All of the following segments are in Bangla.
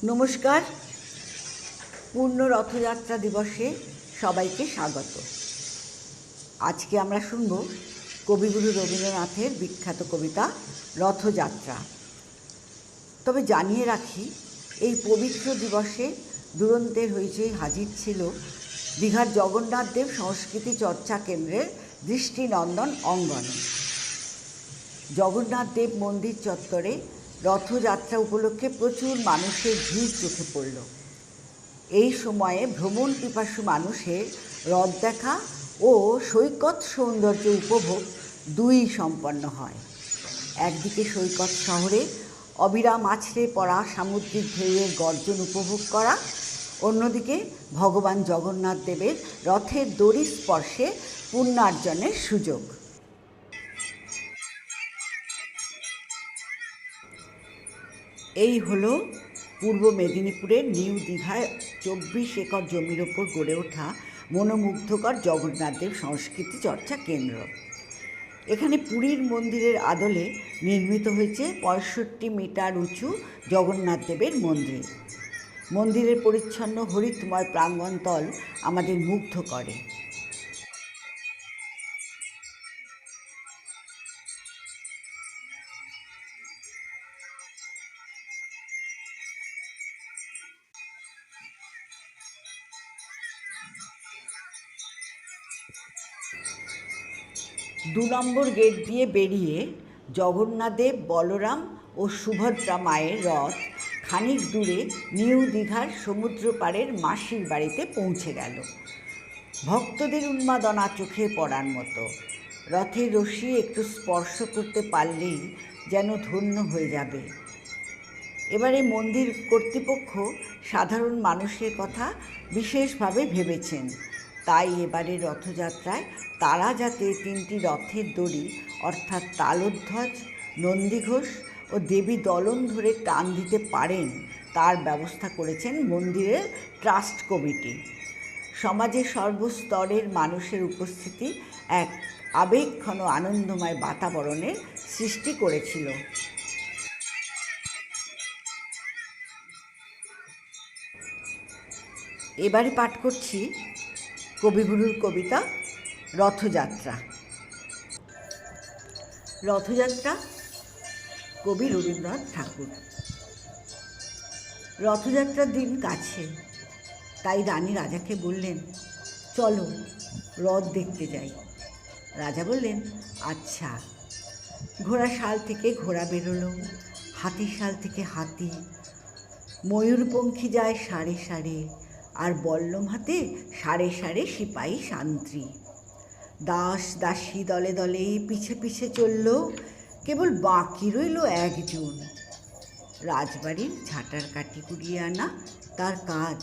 নমস্কার। পূর্ণ রথযাত্রা দিবসে সবাইকে স্বাগত। আজকে আমরা শুনব কবিগুরু রবীন্দ্রনাথের বিখ্যাত কবিতা রথযাত্রা। তবে জানিয়ে রাখি, এই পবিত্র দিবসে দুরন্তের হইচই হাজির ছিল দীঘার জগন্নাথ দেব সংস্কৃতি চর্চা কেন্দ্রের দৃষ্টিনন্দন অঙ্গনে। জগন্নাথ দেব মন্দির চত্বরে রথযাত্রা উপলক্ষে প্রচুর মানুষের ভিড় চোখে পড়ল। এই সময়ে ভ্রমণ পিপাসু মানুষের রথ দেখা ও সৈকত সৌন্দর্য উপভোগ দুই সম্পন্ন হয়। একদিকে সৈকত শহরে অবিরাম আছড়ে পড়া সামুদ্রিক ঢেউয়ের গর্জন উপভোগ করা, অন্যদিকে ভগবান জগন্নাথ দেবের রথের দড়ি স্পর্শে পুণ্যার্জনের সুযোগ। এই হলো পূর্ব মেদিনীপুরের নিউ দীঘায় 24 একর জমির ওপর গড়ে ওঠা মনোমুগ্ধকর জগন্নাথ দেব সংস্কৃতি চর্চা কেন্দ্র। এখানে পুরীর মন্দিরের আদলে নির্মিত হয়েছে 65 মিটার উঁচু জগন্নাথ দেবের মন্দির। মন্দিরের পরিচ্ছন্ন হরিতময় প্রাঙ্গণতল আমাদের মুগ্ধ করে। দু নম্বর গেট দিয়ে বেরিয়ে জগন্নাথদেব, বলরাম ও সুভদ্রা মায়ের রথ খানিক দূরে নিউ দীঘার সমুদ্র পাড়ের মাসির বাড়িতে পৌঁছে গেল। ভক্তদের উন্মাদনা চোখে পড়ার মতো। রথের রশি একটু স্পর্শ করতে পারলেই যেন ধন্য হয়ে যাবে। এবারে মন্দির কর্তৃপক্ষ সাধারণ মানুষের কথা বিশেষভাবে ভেবেছেন। তাই এবারে রথযাত্রায় তারা যাতে 3টি রথের দড়ি অর্থাৎ তালধ্বজ, নন্দীঘোষ ও দেবী দলন ধরে টান দিতে পারেন তার ব্যবস্থা করেছেন মন্দিরের ট্রাস্ট কমিটি। সমাজের সর্বস্তরের মানুষের উপস্থিতি এক আবেগঘন আনন্দময় বাতাবরণের সৃষ্টি করেছিল। এবারে পাঠ করছি কবিগুরুর কবিতা রথযাত্রা। রথযাত্রা, কবি রবীন্দ্রনাথ ঠাকুর। রথযাত্রার দিন কাছে, তাই রানী রাজাকে বললেন, চলো রথ দেখতে যাই। রাজা বললেন, আচ্ছা। ঘোড়াশাল থেকে ঘোড়া বেরোলো, হাতিশাল থেকে হাতি, ময়ূরপঙ্খী যায় সারে সারে, আর বল্লম হাতে সারে সারে সিপাহী শান্তি। দাস দাসী দলে দলে পিছে পিছে চলল, কেবল বাকি রইল একজন। রাজবাড়ির ঝাঁটার কাঠি কুড়িয়ে আনা তার কাজ।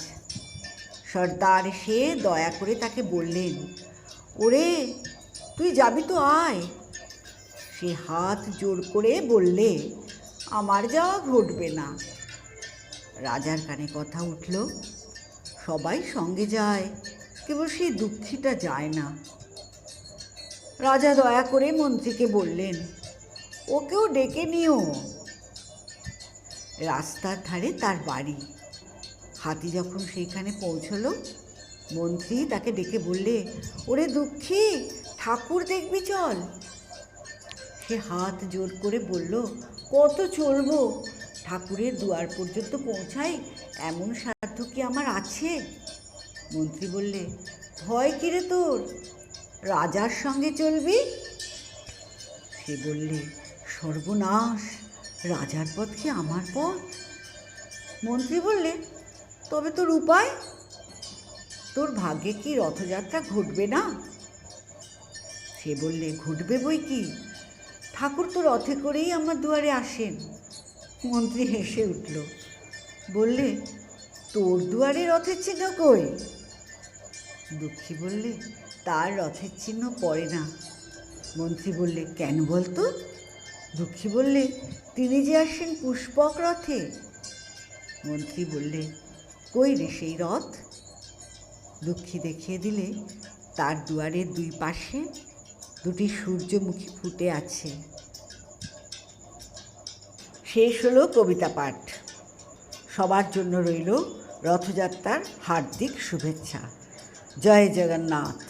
সর্দার এসে দয়া করে তাকে বললেন, ওরে তুই যাবি তো আয়। সে হাত জোর করে বললে, আমার যাওয়া ঘটবে না। রাজার কানে কথা উঠল, সবাই সঙ্গে যায়, কেবল সেই দুঃখীটা যায় না। রাজা দয়া করে মন্ত্রীকে বললেন, ওকেও ডেকে নিও। রাস্তার ধারে তার বাড়ি। হাতি যখন সেইখানে পৌঁছল, মন্ত্রী তাকে ডেকে বললে, ওরে দুঃখী, ঠাকুর দেখবি চল। সে হাত জোর করে বলল, কত চলবো, ঠাকুরের দুয়ার পর্যন্ত পৌঁছাই এমন সাধ্য কি আমার আছে? মন্ত্রী বললে, ভয় কিরে তোর, রাজার সঙ্গে চলবি? সে বললে, সর্বনাশ, রাজার পথ কি আমার পথ? মন্ত্রী বললে, তবে তোর উপায়? তোর ভাগ্যে কি রথযাত্রা ঘটবে না? সে বললে, ঘটবে বই কি, ঠাকুর তো রথে করেই আমার দুয়ারে আসেন। মন্ত্রী হেসে উঠল, বললে, তোর দুয়ারে রথের চিহ্ন কই? দুঃখী বললে, তার রথের চিহ্ন পড়ে না। মন্ত্রী বললে, কেন বলতো? দুঃখী বললে, তিনি যে আসেন পুষ্পক রথে। মন্ত্রী বললে, কই রে সেই রথ? দুঃখী দেখিয়ে দিলে, তার দুয়ারের দুই পাশে 2টি সূর্যমুখী ফুটে আছে। শেষ হলো কবিতা পাঠ। সবার জন্য রইল রথযাত্রার হার্দিক শুভেচ্ছা। জয় জগন্নাথ।